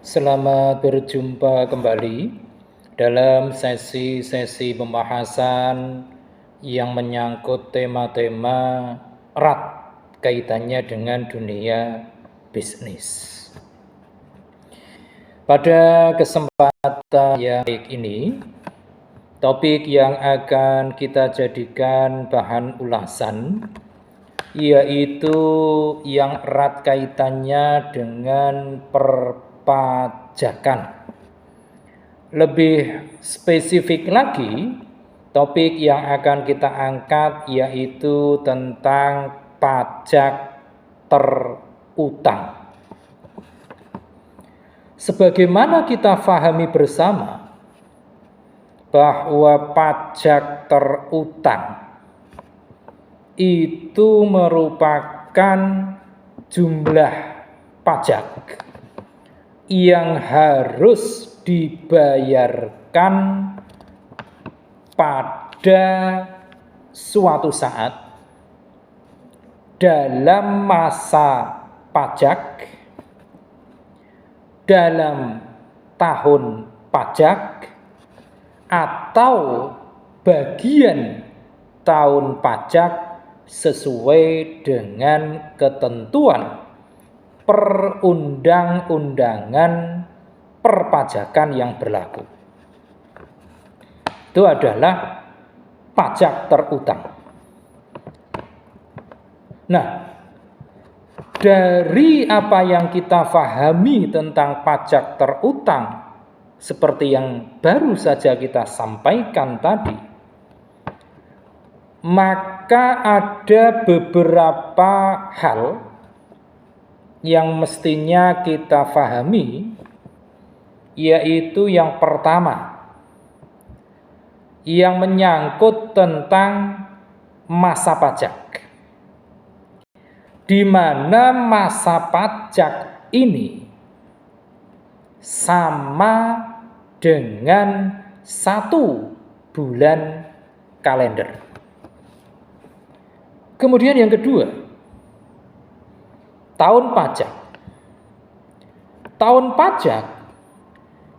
Selamat berjumpa kembali dalam sesi-sesi pembahasan yang menyangkut tema-tema erat kaitannya dengan dunia bisnis. Pada kesempatan yang baik ini, topik yang akan kita jadikan bahan ulasan yaitu yang erat kaitannya dengan perpajakan. Lebih spesifik lagi, topik yang akan kita angkat yaitu tentang pajak terutang. Sebagaimana kita pahami bersama bahwa pajak terutang itu merupakan jumlah pajak yang harus dibayarkan pada suatu saat dalam masa pajak, dalam tahun pajak, atau bagian tahun pajak sesuai dengan ketentuan perundang-undangan perpajakan yang berlaku. Itu adalah pajak terutang. Nah, dari apa yang kita pahami tentang pajak terutang, seperti yang baru saja kita sampaikan tadi, maka ada beberapa hal yang mestinya kita pahami, yaitu yang pertama, yang menyangkut tentang masa pajak, di mana masa pajak ini sama dengan 1 bulan kalender. Kemudian yang kedua, tahun pajak. Tahun pajak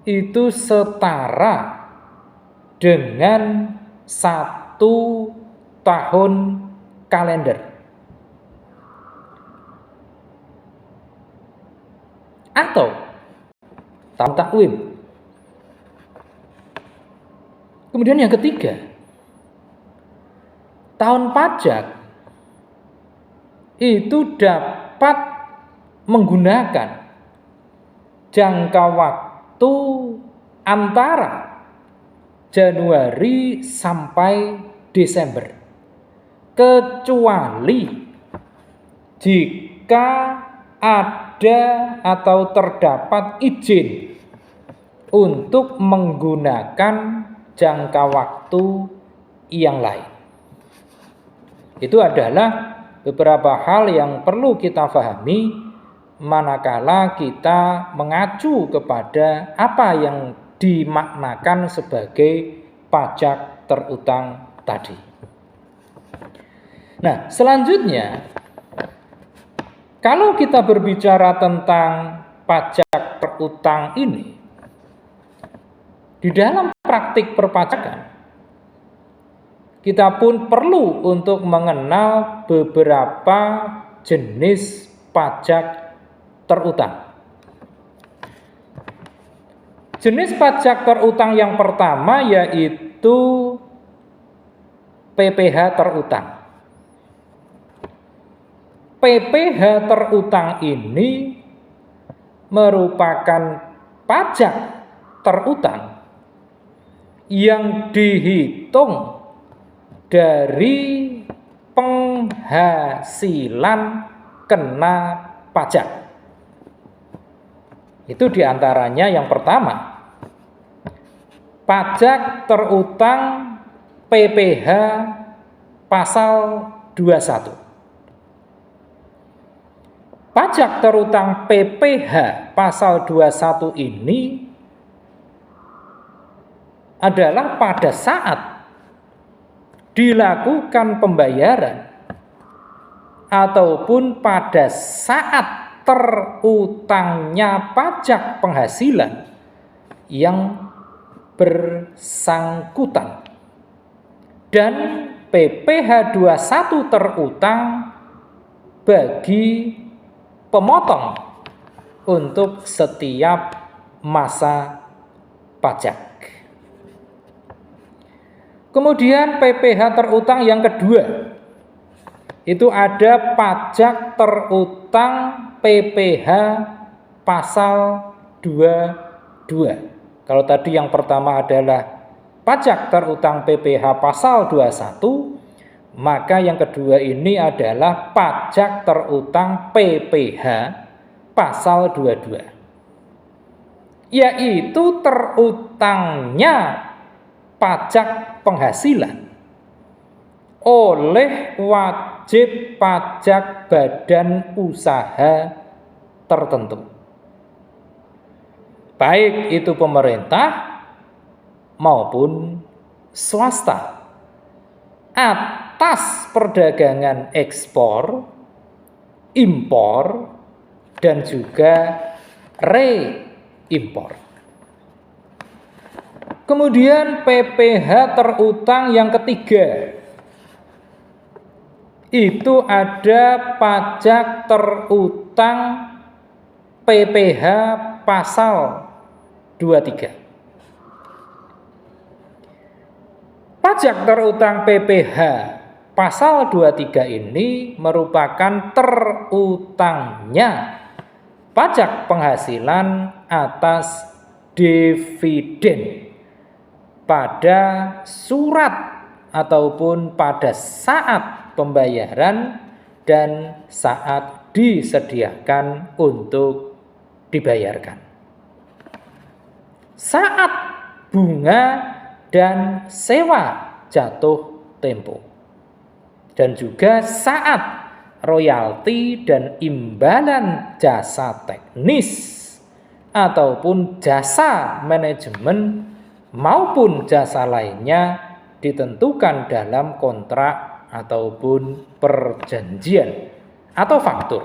itu setara dengan 1 tahun kalender. Atau tahun takwim. Kemudian yang ketiga, tahun pajak itu dapat menggunakan jangka waktu antara Januari sampai Desember, kecuali jika ada atau terdapat izin untuk menggunakan jangka waktu yang lain. Itu adalah beberapa hal yang perlu kita pahami manakala kita mengacu kepada apa yang dimaknakan sebagai pajak terutang tadi. Nah, selanjutnya, kalau kita berbicara tentang pajak terutang ini, di dalam praktik perpajakan, kita pun perlu untuk mengenal beberapa jenis pajak terutang. Jenis pajak terutang yang pertama yaitu PPh terutang. PPh terutang ini merupakan pajak terutang yang dihitung dari penghasilan kena pajak. Itu diantaranya yang pertama, pajak terutang PPh pasal 21. Pajak terutang PPh pasal 21 ini adalah pada saat dilakukan pembayaran ataupun pada saat terutangnya pajak penghasilan yang bersangkutan. Dan PPh 21 terutang bagi pemotong untuk setiap masa pajak. Kemudian PPh terutang yang kedua, itu ada pajak terutang PPh pasal 22. Kalau tadi yang pertama adalah pajak terutang PPh pasal 21, maka yang kedua ini adalah pajak terutang PPh pasal 22. Yaitu terutangnya pajak penghasilan oleh wajib pajak badan usaha tertentu, baik itu pemerintah maupun swasta, atas perdagangan ekspor, impor, dan juga reimpor. Kemudian PPh terutang yang ketiga, itu ada pajak terutang PPh pasal 23. Pajak terutang PPh pasal 23 ini merupakan terutangnya pajak penghasilan atas dividen pada surat ataupun pada saat pembayaran dan saat disediakan untuk dibayarkan. Saat bunga dan sewa jatuh tempo, dan juga saat royalti dan imbalan jasa teknis ataupun jasa manajemen maupun jasa lainnya ditentukan dalam kontrak ataupun perjanjian atau faktur.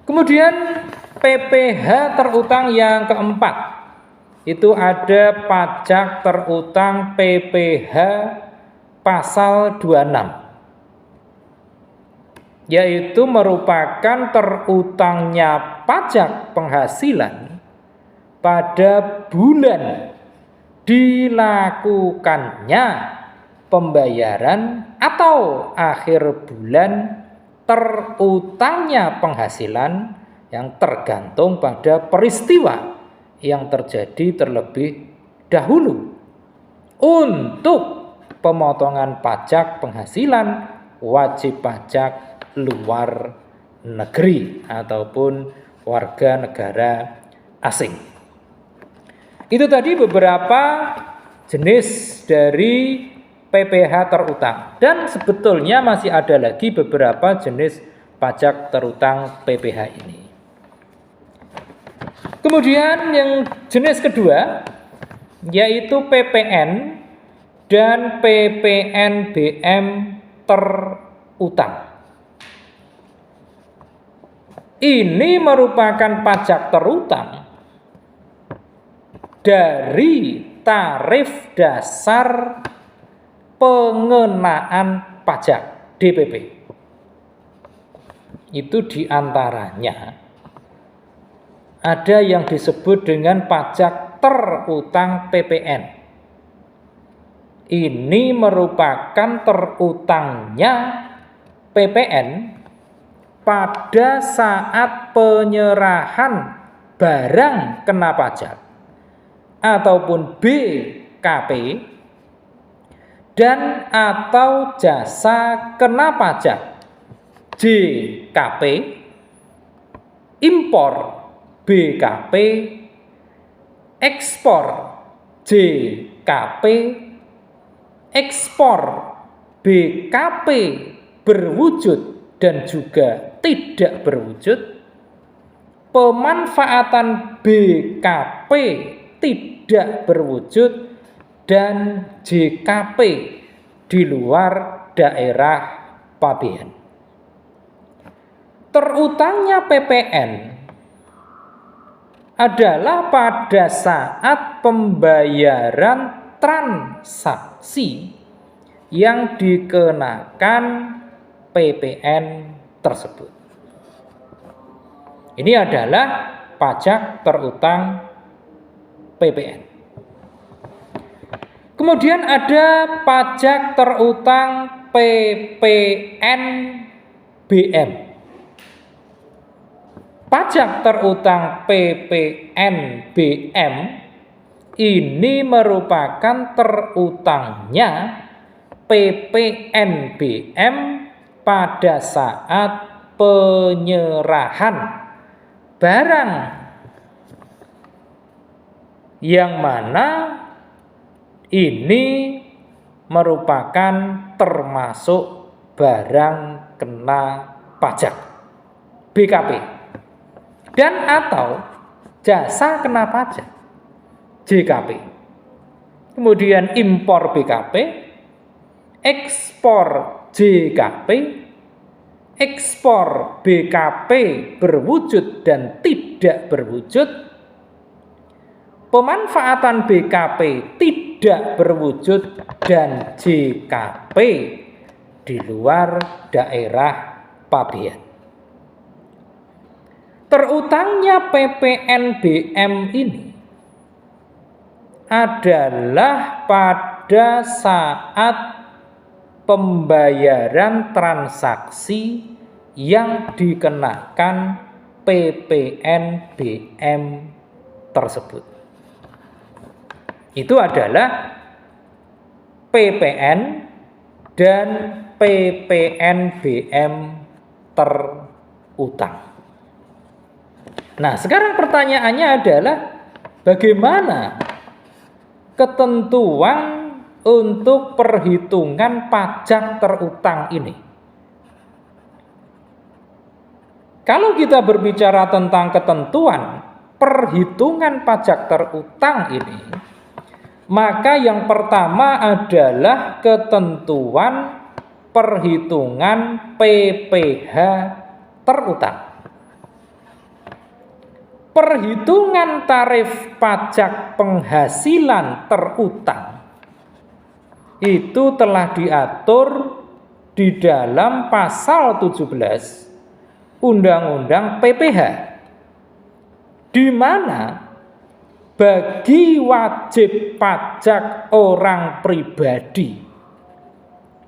Kemudian PPh terutang yang keempat, itu ada pajak terutang PPh pasal 26, yaitu merupakan terutangnya pajak penghasilan pada bulan dilakukannya pembayaran atau akhir bulan terutangnya penghasilan yang tergantung pada peristiwa yang terjadi terlebih dahulu. Untuk pemotongan pajak penghasilan wajib pajak luar negeri ataupun warga negara asing. Itu tadi beberapa jenis dari PPh terutang, dan sebetulnya masih ada lagi beberapa jenis pajak terutang PPh ini. Kemudian yang jenis kedua yaitu PPN dan PPNBM terutang. Ini merupakan pajak terutang dari tarif dasar pengenaan pajak DPP. Itu diantaranya ada yang disebut dengan pajak terutang PPN. Ini merupakan terutangnya PPN pada saat penyerahan barang kena pajak ataupun BKP dan atau jasa kena pajak JKP, impor BKP, ekspor JKP, ekspor BKP berwujud dan juga tidak berwujud, pemanfaatan BKP tidak berwujud, dan JKP di luar daerah pabean. terutangnya PPN adalah pada saat pembayaran transaksi yang dikenakan PPN tersebut. Ini adalah pajak terutang PPN. Kemudian ada pajak terutang PPNBM. Pajak terutang PPNBM ini merupakan terutangnya PPNBM pada saat penyerahan barang, yang mana ini merupakan termasuk barang kena pajak BKP, dan atau jasa kena pajak JKP. Kemudian impor BKP, ekspor JKP, ekspor BKP berwujud dan tidak berwujud, pemanfaatan BKP tidak berwujud, dan JKP di luar daerah pabean. Terutangnya PPNBM ini adalah pada saat pembayaran transaksi yang dikenakan PPNBM tersebut. Itu adalah PPN dan PPNBM terutang. Nah, sekarang pertanyaannya adalah bagaimana ketentuan untuk perhitungan pajak terutang ini? Kalau kita berbicara tentang ketentuan perhitungan pajak terutang ini, maka yang pertama adalah ketentuan perhitungan PPh terutang. Perhitungan tarif pajak penghasilan terutang itu telah diatur di dalam pasal 17 Undang-Undang PPh, di mana bagi wajib pajak orang pribadi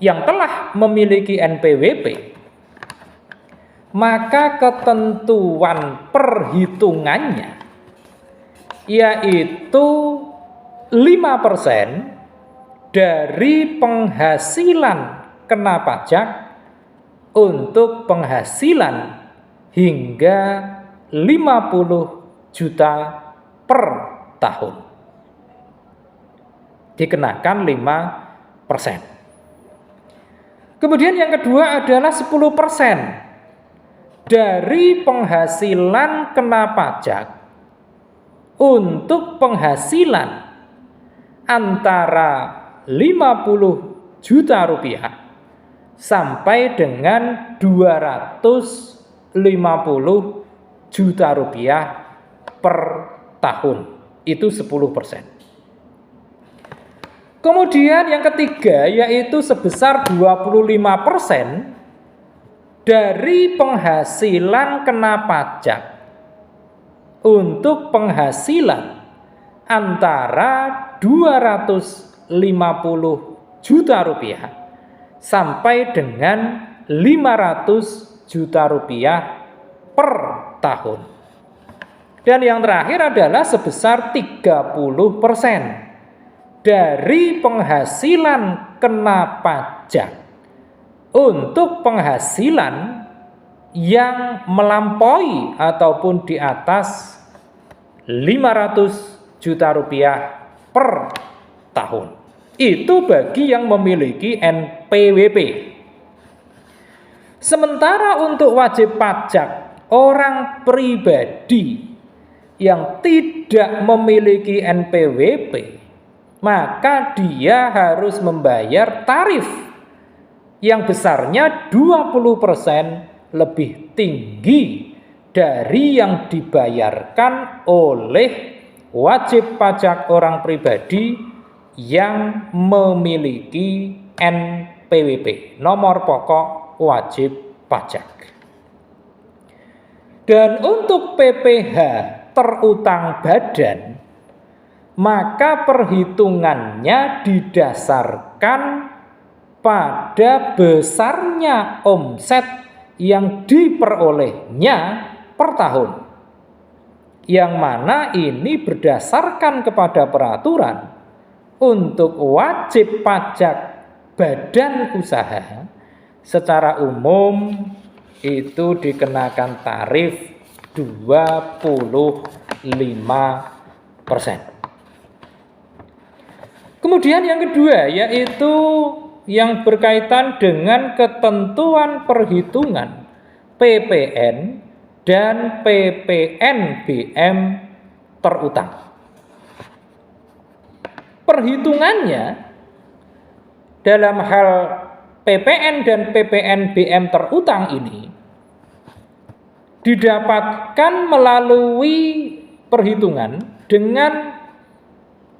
yang telah memiliki NPWP, maka ketentuan perhitungannya yaitu 5% dari penghasilan kena pajak untuk penghasilan hingga 50 juta per tahun. Dikenakan 5%. Kemudian yang kedua adalah 10% dari penghasilan kena pajak untuk penghasilan antara 50 juta rupiah sampai dengan 250 juta rupiah per tahun. Itu 10%. Kemudian yang ketiga yaitu sebesar 25% dari penghasilan kena pajak untuk penghasilan antara 250 juta rupiah sampai dengan 500 juta rupiah per tahun. Dan yang terakhir adalah sebesar 30% dari penghasilan kena pajak untuk penghasilan yang melampaui ataupun di atas 500 juta rupiah per tahun. Itu bagi yang memiliki NPWP. Sementara untuk wajib pajak orang pribadi yang tidak memiliki NPWP, maka dia harus membayar tarif yang besarnya 20% lebih tinggi dari yang dibayarkan oleh wajib pajak orang pribadi yang memiliki NPWP, nomor pokok wajib pajak. Dan untuk PPh terutang badan, maka perhitungannya didasarkan pada besarnya omset yang diperolehnya per tahun, yang mana ini berdasarkan kepada peraturan untuk wajib pajak badan usaha secara umum itu dikenakan tarif 25%. Kemudian yang kedua yaitu yang berkaitan dengan ketentuan perhitungan PPN dan PPNBM terutang. Perhitungannya dalam hal PPN dan PPNBM terutang ini didapatkan melalui perhitungan dengan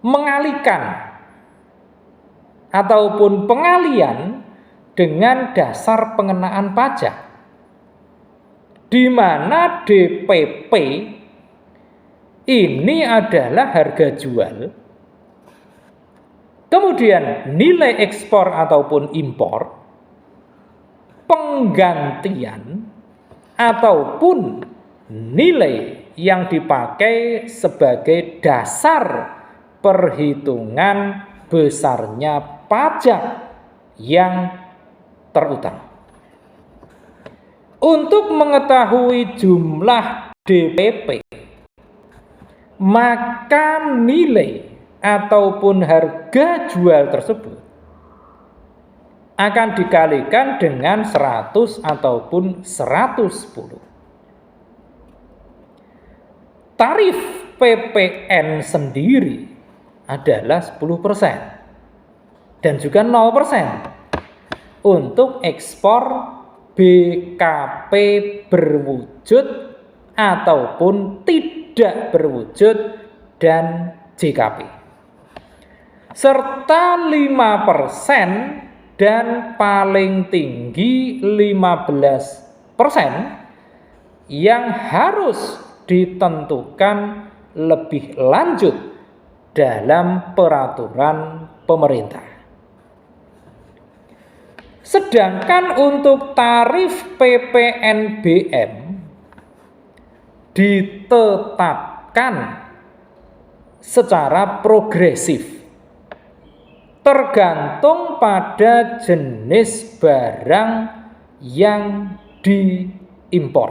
mengalihkan ataupun pengalian dengan dasar pengenaan pajak, di mana DPP ini adalah harga jual, kemudian nilai ekspor ataupun impor, penggantian ataupun nilai yang dipakai sebagai dasar perhitungan besarnya pajak yang terutang. Untuk mengetahui jumlah DPP, maka nilai ataupun harga jual tersebut akan dikalikan dengan 100 ataupun 110. Tarif PPN sendiri adalah 10% dan juga 0% untuk ekspor BKP berwujud ataupun tidak berwujud dan JKP, serta 5% dan paling tinggi 15% yang harus ditentukan lebih lanjut dalam peraturan pemerintah. Sedangkan untuk tarif PPNBM ditetapkan secara progresif tergantung pada jenis barang yang diimpor,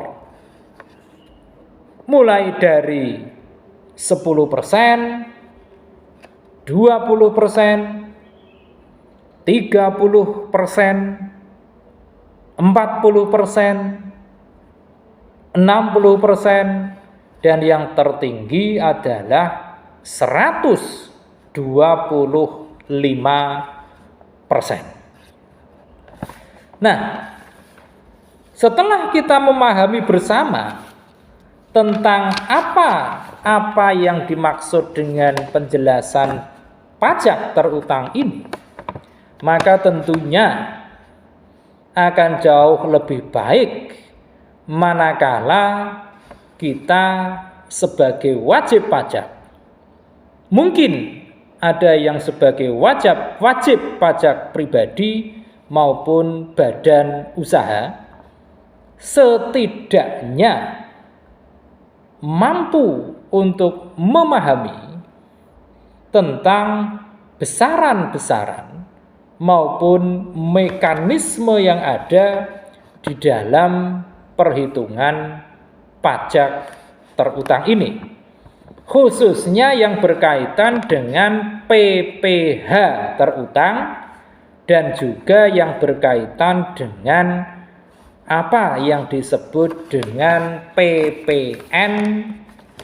mulai dari 10%, 20%, 30%, 40%, 60%, dan yang tertinggi adalah 125%. Nah, setelah kita memahami bersama tentang apa yang dimaksud dengan penjelasan pajak terutang ini, maka tentunya akan jauh lebih baik manakala kita sebagai wajib pajak, mungkin ada yang sebagai wajib pajak pribadi maupun badan usaha, setidaknya mampu untuk memahami tentang besaran-besaran maupun mekanisme yang ada di dalam perhitungan pajak terutang ini, khususnya yang berkaitan dengan PPh terutang dan juga yang berkaitan dengan apa yang disebut dengan PPN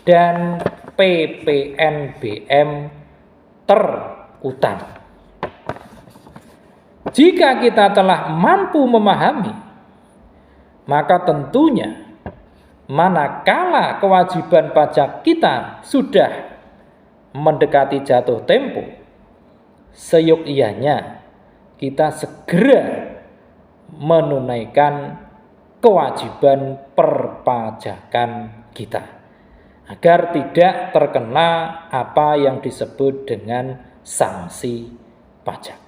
dan PPNBM terutang. Jika kita telah mampu memahami maka tentunya manakala kewajiban pajak kita sudah mendekati jatuh tempo, seyogyanya kita segera menunaikan kewajiban perpajakan kita agar tidak terkena apa yang disebut dengan sanksi pajak.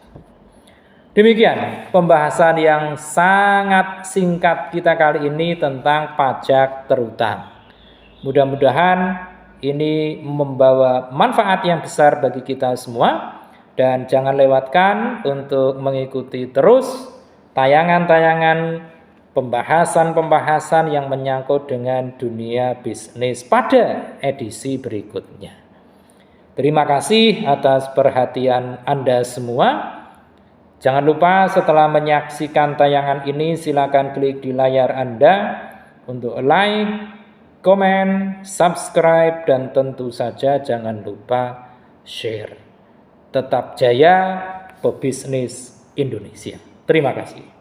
Demikian pembahasan yang sangat singkat kita kali ini tentang pajak terutang. Mudah-mudahan ini membawa manfaat yang besar bagi kita semua, dan jangan lewatkan untuk mengikuti terus tayangan-tayangan pembahasan-pembahasan yang menyangkut dengan dunia bisnis pada edisi berikutnya. Terima kasih atas perhatian Anda semua. Jangan lupa setelah menyaksikan tayangan ini silakan klik di layar Anda untuk like, komen, subscribe, dan tentu saja jangan lupa share. Tetap jaya pebisnis Indonesia. Terima kasih.